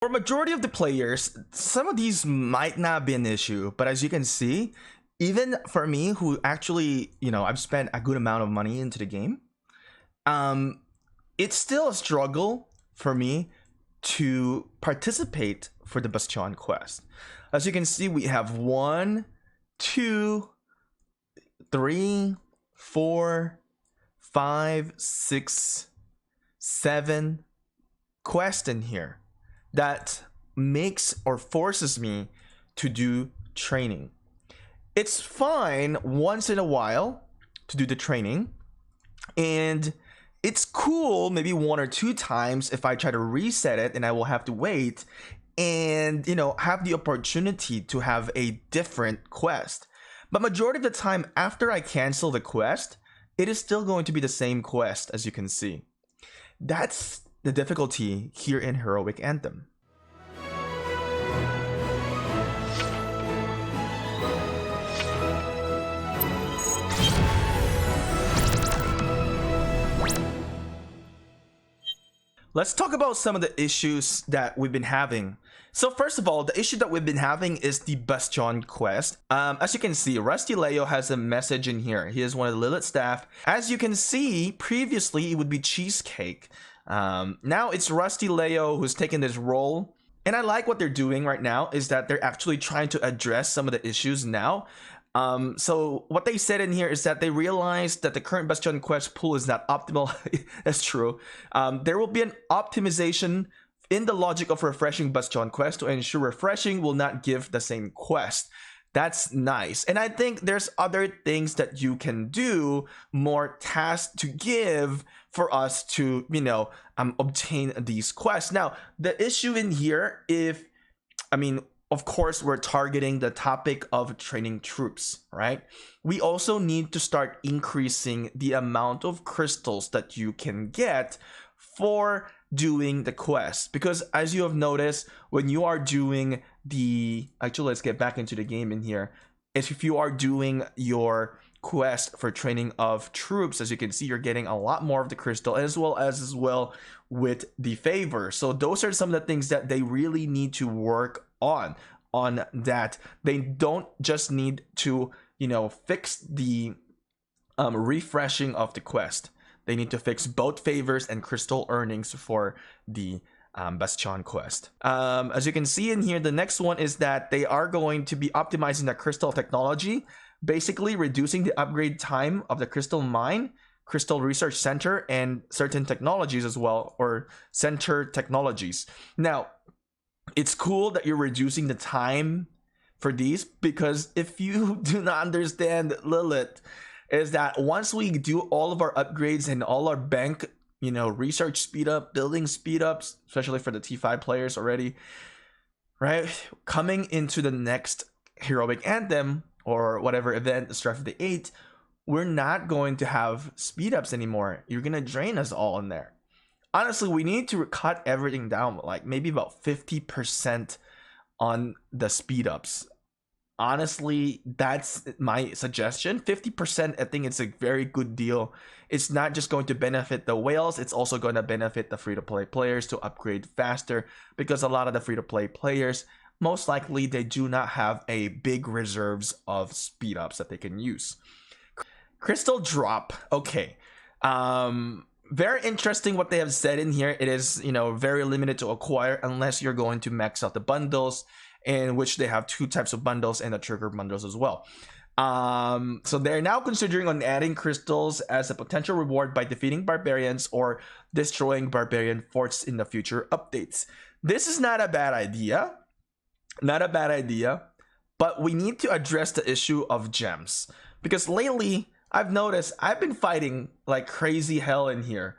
For majority of the players, some of these might not be an issue, but as you can see, even for me who actually, I've spent a good amount of money into the game, it's still a struggle for me to participate for the Bastion quest. As you can see, we have 1, 2, 3, 4, 5, 6, 7 quests in here that makes or forces me to do training. It's fine once in a while to do the training, and it's cool maybe 1 or 2 times if I try to reset it and I will have to wait and have the opportunity to have a different quest. But majority of the time after I cancel the quest, it is still going to be the same quest, as you can see. That's the difficulty here in Heroic Anthem. Let's talk about some of the issues that we've been having. So first of all, the issue that we've been having is the Bastion quest. As you can see, Rusty Leo has a message in here. He is one of the Lilith staff. As you can see, previously it would be Cheesecake. Now it's Rusty Leo who's taken this role. And I like what they're doing right now is that they're actually trying to address some of the issues now. So what they said in here is that they realized that the current Bastion quest pool is not optimal. That's true. There will be an optimization in the logic of refreshing Bastion quest to ensure refreshing will not give the same quest. That's nice. And I think there's other things that you can do, more tasks to give for us to, obtain these quests. Now, the issue in here, of course, we're targeting the topic of training troops, right? We also need to start increasing the amount of crystals that you can get for doing the quest. Because as you have noticed, when you are doing let's get back into the game in here. If you are doing your quest for training of troops, as you can see, you're getting a lot more of the crystal as well with the favor. So those are some of the things that they really need to work on that. They don't just need to fix the refreshing of the quest. They need to fix both favors and crystal earnings for the Bastion quest. As you can see in here, the next one is that they are going to be optimizing the crystal technology, basically reducing the upgrade time of the crystal mine, crystal research center, and certain technologies as well, or center technologies. Now, it's cool that you're reducing the time for these, because if you do not understand Lilith, is that once we do all of our upgrades and all our bank, research speed up, building speed ups, especially for the T5 players already, right? Coming into the next Heroic Anthem or whatever event, the Strife of the 8, we're not going to have speed ups anymore. You're going to drain us all in there. Honestly, we need to cut everything down, like maybe about 50% on the speed ups. Honestly, that's my suggestion. 50%, I think it's a very good deal. It's not just going to benefit the whales, it's also going to benefit the free-to-play players to upgrade faster, because a lot of the free-to-play players, most likely they do not have a big reserves of speed ups that they can use. Crystal drop. Okay. Very interesting what they have said in here. It is, very limited to acquire unless you're going to max out the bundles, in which they have 2 types of bundles and the trigger bundles as well. So they're now considering on adding crystals as a potential reward by defeating barbarians or destroying barbarian forts in the future updates. This is not a bad idea. Not a bad idea. But we need to address the issue of gems. Because lately, I've noticed I've been fighting like crazy hell in here.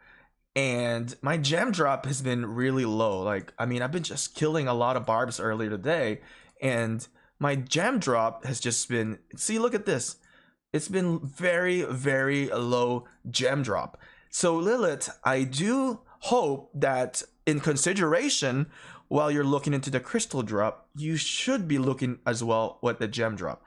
And my gem drop has been really low. I've been just killing a lot of barbs earlier today, and my gem drop has just been, see, look at this. It's been very, very low gem drop. So Lilith, I do hope that in consideration, while you're looking into the crystal drop, you should be looking as well with the gem drop.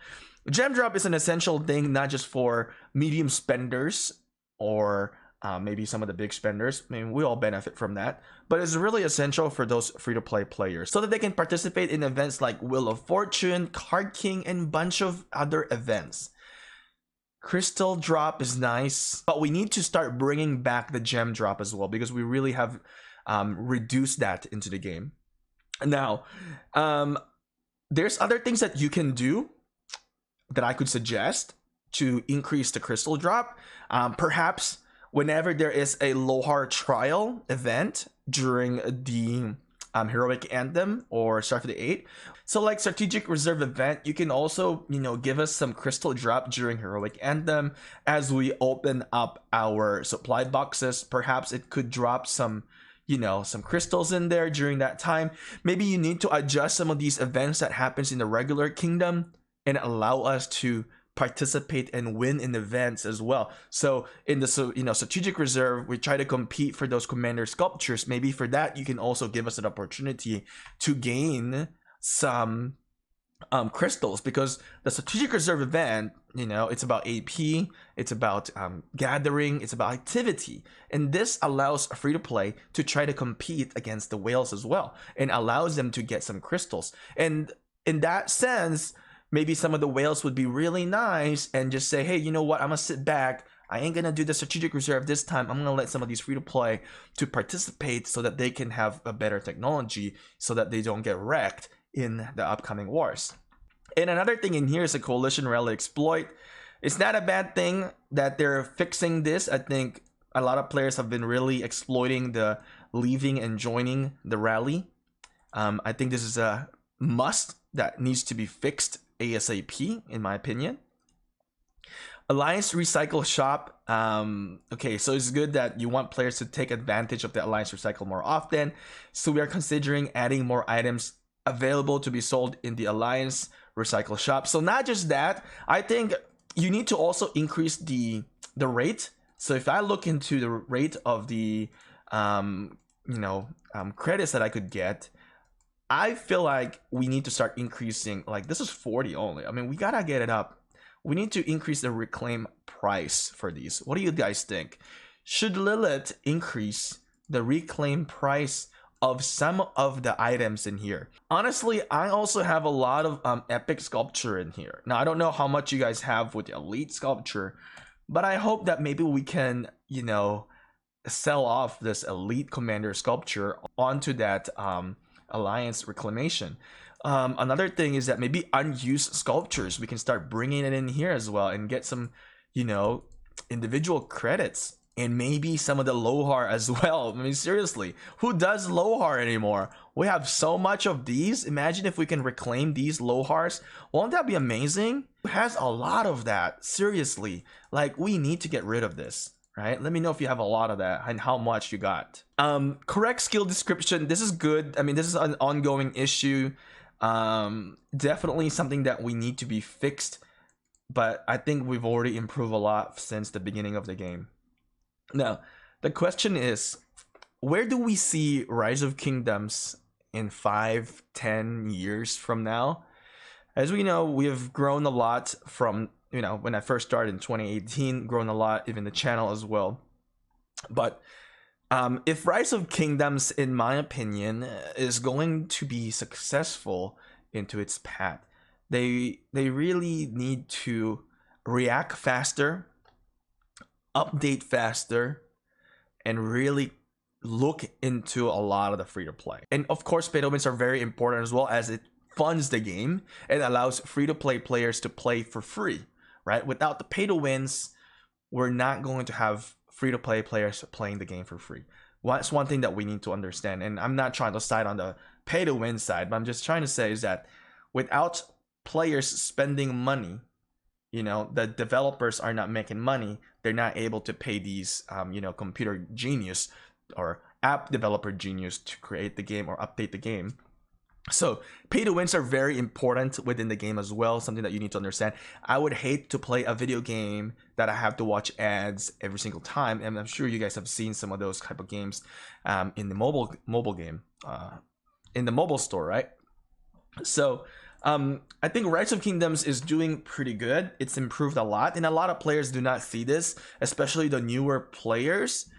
Gem drop is an essential thing, not just for medium spenders or maybe some of the big spenders. I mean, we all benefit from that, but it's really essential for those free-to-play players so that they can participate in events like Wheel of Fortune, Card King, and a bunch of other events. Crystal drop is nice, but we need to start bringing back the gem drop as well, because we really have reduced that into the game. Now, there's other things that you can do that I could suggest to increase the crystal drop. Perhaps whenever there is a Lohar trial event during the Heroic Anthem or Start for the 8. So like Strategic Reserve event, you can also, give us some crystal drop during Heroic Anthem as we open up our supply boxes. Perhaps it could drop some, some crystals in there during that time. Maybe you need to adjust some of these events that happens in the regular kingdom and allow us to participate and win in events as well. So in the Strategic Reserve, we try to compete for those commander sculptures. Maybe for that you can also give us an opportunity to gain some crystals, because the Strategic Reserve event, it's about AP, it's about gathering, it's about activity, and this allows a free-to-play to try to compete against the whales as well, and allows them to get some crystals. And in that sense, maybe some of the whales would be really nice and just say, hey, you know what, I'm gonna sit back, I ain't gonna do the Strategic Reserve this time, I'm gonna let some of these free-to-play to participate so that they can have a better technology so that they don't get wrecked in the upcoming wars. And another thing in here is a Coalition Rally exploit. It's not a bad thing that they're fixing this. I think a lot of players have been really exploiting the leaving and joining the rally. I think this is a must that needs to be fixed ASAP, in my opinion. Alliance Recycle Shop. Okay, so it's good that you want players to take advantage of the Alliance Recycle more often. So we are considering adding more items available to be sold in the Alliance Recycle Shop. So not just that, I think you need to also increase the rate. So if I look into the rate of the credits that I could get, I feel like we need to start increasing. Like, this is 40 only. I mean, we gotta get it up. We need to increase the reclaim price for these. What do you guys think? Should Lilith increase the reclaim price of some of the items in here? Honestly, I also have a lot of epic sculpture in here. Now, I don't know how much you guys have with the elite sculpture, but I hope that maybe we can, sell off this elite commander sculpture onto that Alliance reclamation. Another thing is that maybe unused sculptures, we can start bringing it in here as well and get some, individual credits. And maybe some of the Lohar as well. I mean, seriously, who does Lohar anymore? We have so much of these. Imagine if we can reclaim these Lohars. Won't that be amazing? It has a lot of that. Seriously, like, we need to get rid of this, right? Let me know if you have a lot of that and how much you got. Correct skill description. This is good. I mean, this is an ongoing issue. Definitely something that we need to be fixed. But I think we've already improved a lot since the beginning of the game. Now, the question is, where do we see Rise of Kingdoms in 5-10 years from now? As we know, we have grown a lot from, when I first started in 2018, grown a lot, even the channel as well. But if Rise of Kingdoms, in my opinion, is going to be successful into its path, they really need to react faster, update faster, and really look into a lot of the free-to-play. And of course, pay to wins are very important as well, as it funds the game and allows free-to-play players to play for free, right? Without the pay to wins, we're not going to have free-to-play players playing the game for free. That's one thing that we need to understand. And I'm not trying to side on the pay to win side, but I'm just trying to say is that without players spending money, the developers are not making money. They're not able to pay these, computer genius or app developer genius to create the game or update the game. So pay to wins are very important within the game as well, something that you need to understand. I would hate to play a video game that I have to watch ads every single time, and I'm sure you guys have seen some of those type of games in the mobile game, in the mobile store, right? So I think Rise of Kingdoms is doing pretty good. It's improved a lot, and a lot of players do not see this, especially the newer players.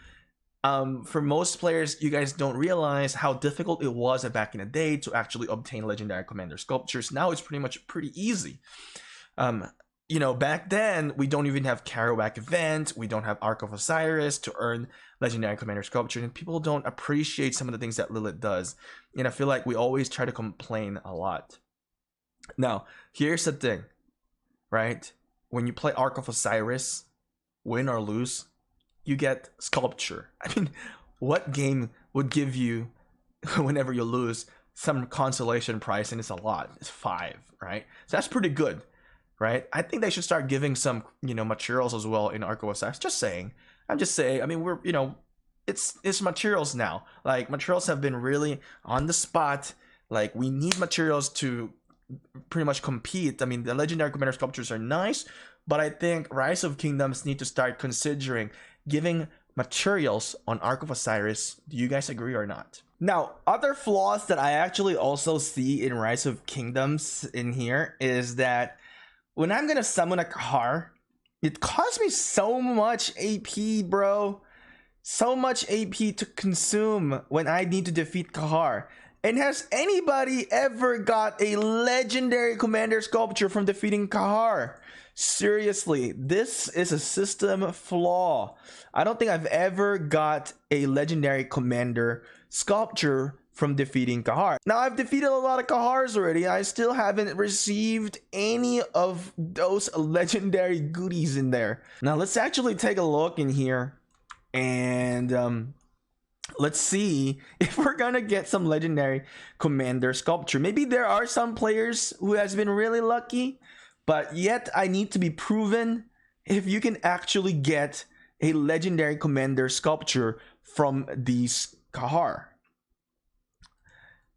For most players, you guys don't realize how difficult it was back in the day to actually obtain legendary commander sculptures. Now it's pretty easy. You know, back then we don't even have Kerouac event, we don't have Ark of Osiris to earn legendary commander sculpture, and people don't appreciate some of the things that Lilith does. And I feel like we always try to complain a lot. Now, here's the thing, right? When you play Ark of Osiris, win or lose, you get sculpture. I mean, what game would give you, whenever you lose, some consolation prize? And it's a lot. It's 5, right? So that's pretty good, right? I think they should start giving some, materials as well in Ark of Osiris. Just saying. I'm just saying. I mean, we're, it's materials now. Like, materials have been really on the spot. Like, we need materials to pretty much compete. I mean, the legendary commander sculptures are nice, but I think Rise of Kingdoms need to start considering giving materials on Ark of Osiris. Do you guys agree or not? Now, other flaws that I actually also see in Rise of Kingdoms in here is that when I'm gonna summon a Kahar, it costs me so much AP, bro. So much AP to consume when I need to defeat Kahar. And has anybody ever got a legendary commander sculpture from defeating Kahar? Seriously, this is a system flaw. I don't think I've ever got a legendary commander sculpture from defeating Kahar. Now, I've defeated a lot of Kahars already. I still haven't received any of those legendary goodies in there. Now, let's actually take a look in here and let's see if we're gonna get some legendary commander sculpture. Maybe there are some players who has been really lucky, but yet I need to be proven if you can actually get a legendary commander sculpture from these Kahar.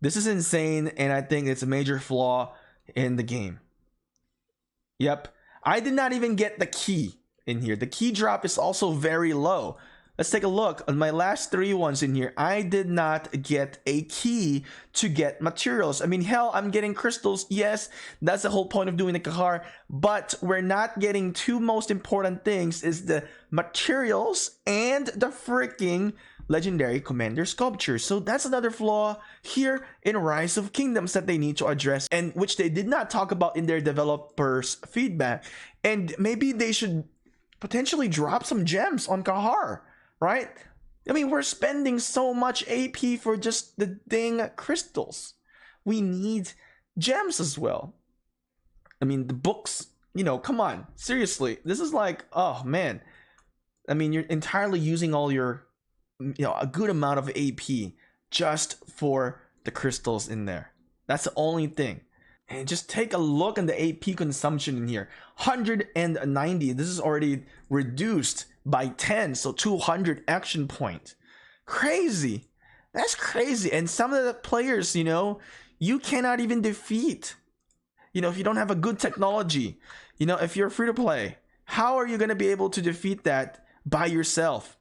This is insane, and I think it's a major flaw in the game. Yep, I did not even get the key in here. The key drop is also very low. Let's take a look. On my last 3 ones in here, I did not get a key to get materials. I mean, hell, I'm getting crystals. Yes, that's the whole point of doing the Kahar. But we're not getting 2 most important things, is the materials and the freaking legendary commander sculpture. So that's another flaw here in Rise of Kingdoms that they need to address, and which they did not talk about in their developers' feedback. And maybe they should potentially drop some gems on Kahar. Right? I mean, we're spending so much AP for just the dang crystals. We need gems as well. I mean, the books, come on. Seriously. This is like, oh man. I mean, you're entirely using all your, a good amount of AP just for the crystals in there. That's the only thing. And just take a look at the AP consumption in here. 190. This is already reduced by 10, so 200 action point. Crazy. That's crazy. And some of the players, you cannot even defeat. If you don't have a good technology, if you're free to play, how are you going to be able to defeat that by yourself?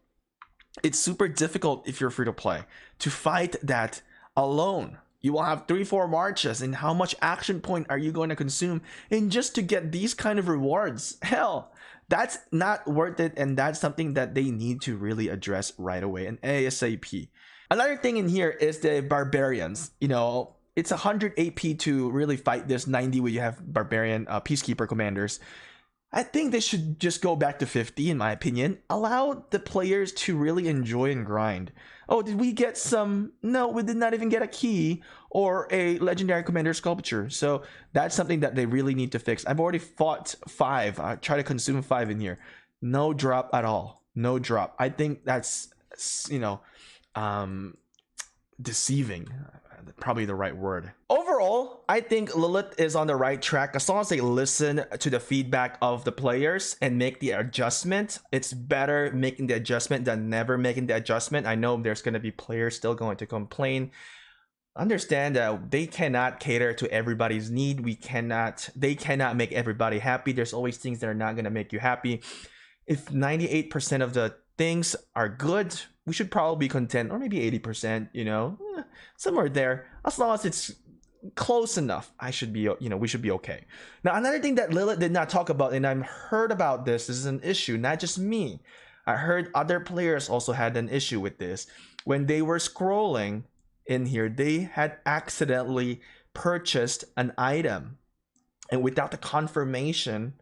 It's super difficult if you're free to play to fight that alone. You will have 3-4 marches, and how much action point are you going to consume in just to get these kind of rewards? Hell, that's not worth it, and that's something that they need to really address right away and ASAP. Another thing in here is the barbarians. It's 100 AP to really fight this 90 where you have barbarian peacekeeper commanders. I think they should just go back to 50 in my opinion. Allow the players to really enjoy and grind. Oh, did we get some? No, we did not even get a key or a legendary commander sculpture. So that's something that they really need to fix. I've already fought 5. I try to consume 5 in here. No drop at all. No drop. I think that's, deceiving. Probably the right word. Overall, I think Lilith is on the right track as long as they listen to the feedback of the players and make the adjustment. It's better making the adjustment than never making the adjustment. I know there's going to be players still going to complain. Understand that they cannot cater to everybody's need. They cannot make everybody happy. There's always things that are not going to make you happy. If 98% of the things are good, we should probably be content, or maybe 80%, somewhere there, as long as it's close enough. I should be, we should be okay. Now, another thing that Lilith did not talk about, and I've heard about this is an issue, not just me. I heard other players also had an issue with this. When they were scrolling in here, they had accidentally purchased an item, and without the confirmation,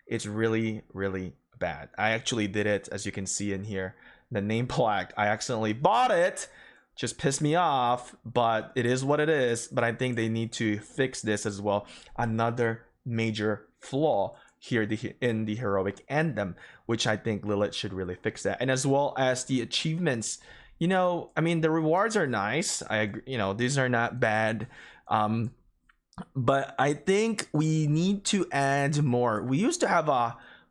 it's really, really bad. I actually did it, as you can see in here, the name plaque. I accidentally bought it. Just pissed me off, but it is what it is. But I think they need to fix this as well. Another major flaw here in the heroic Anthem, which I think Lilith should really fix that. And as well as the achievements, I mean, the rewards are nice. I agree, these are not bad. But I think we need to add more. We used to have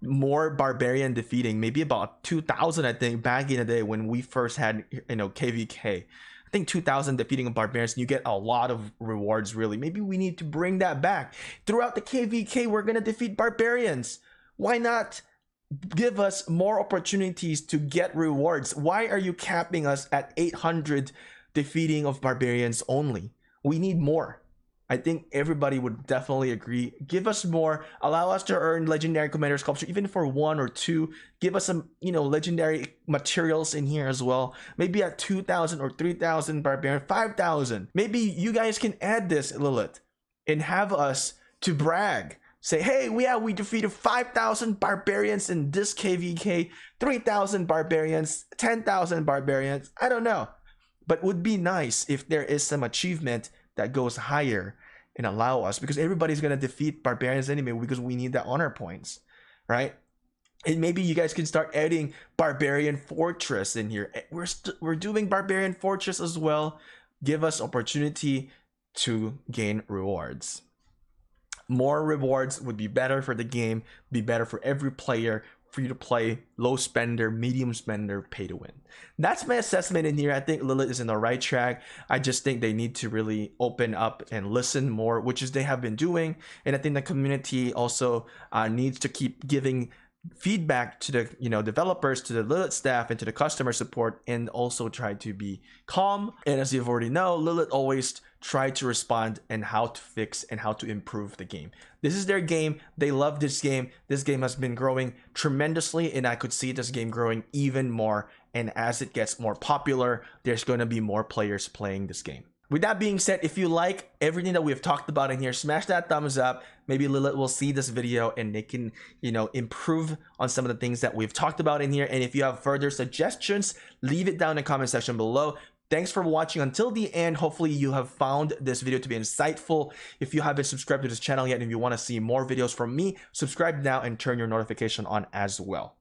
more barbarian defeating, maybe about 2,000, I think, back in the day when we first had, KVK. I think 2,000 defeating barbarians, and you get a lot of rewards, really. Maybe we need to bring that back. Throughout the KVK, we're going to defeat barbarians. Why not give us more opportunities to get rewards? Why are you capping us at 800 defeating of barbarians only? We need more. I think everybody would definitely agree. Give us more. Allow us to earn legendary commander sculpture, even for 1 or 2. Give us some, legendary materials in here as well. Maybe at 2,000 or 3,000 barbarian, 5,000. Maybe you guys can add this, Lilith, and have us to brag. Say, hey, we defeated 5,000 barbarians in this KVK, 3,000 barbarians, 10,000 barbarians. I don't know. But it would be nice if there is some achievement that goes higher and allow us, because everybody's going to defeat barbarians anyway, because we need the honor points, right? And maybe you guys can start adding barbarian fortress in here. We're doing barbarian fortress as well. Give us opportunity to gain rewards. More rewards would be better for the game, be better for every player, for you to play low spender, medium spender, pay to win. That's my assessment in here. I think Lilith is in the right track. I just think they need to really open up and listen more, which is they have been doing. And I think the community also needs to keep giving feedback to the developers, to the Lilith staff, and to the customer support, and also try to be calm. And as you've already know, Lilith always try to respond and how to fix and how to improve the game. This is their game. They love this game. This game has been growing tremendously, and I could see this game growing even more. And as it gets more popular, there's going to be more players playing this game. With that being said, if you like everything that we've talked about in here, smash that thumbs up. Maybe Lilith will see this video and they can, improve on some of the things that we've talked about in here. And if you have further suggestions, leave it down in the comment section below. Thanks for watching until the end. Hopefully you have found this video to be insightful. If you haven't subscribed to this channel yet and if you want to see more videos from me, subscribe now and turn your notification on as well.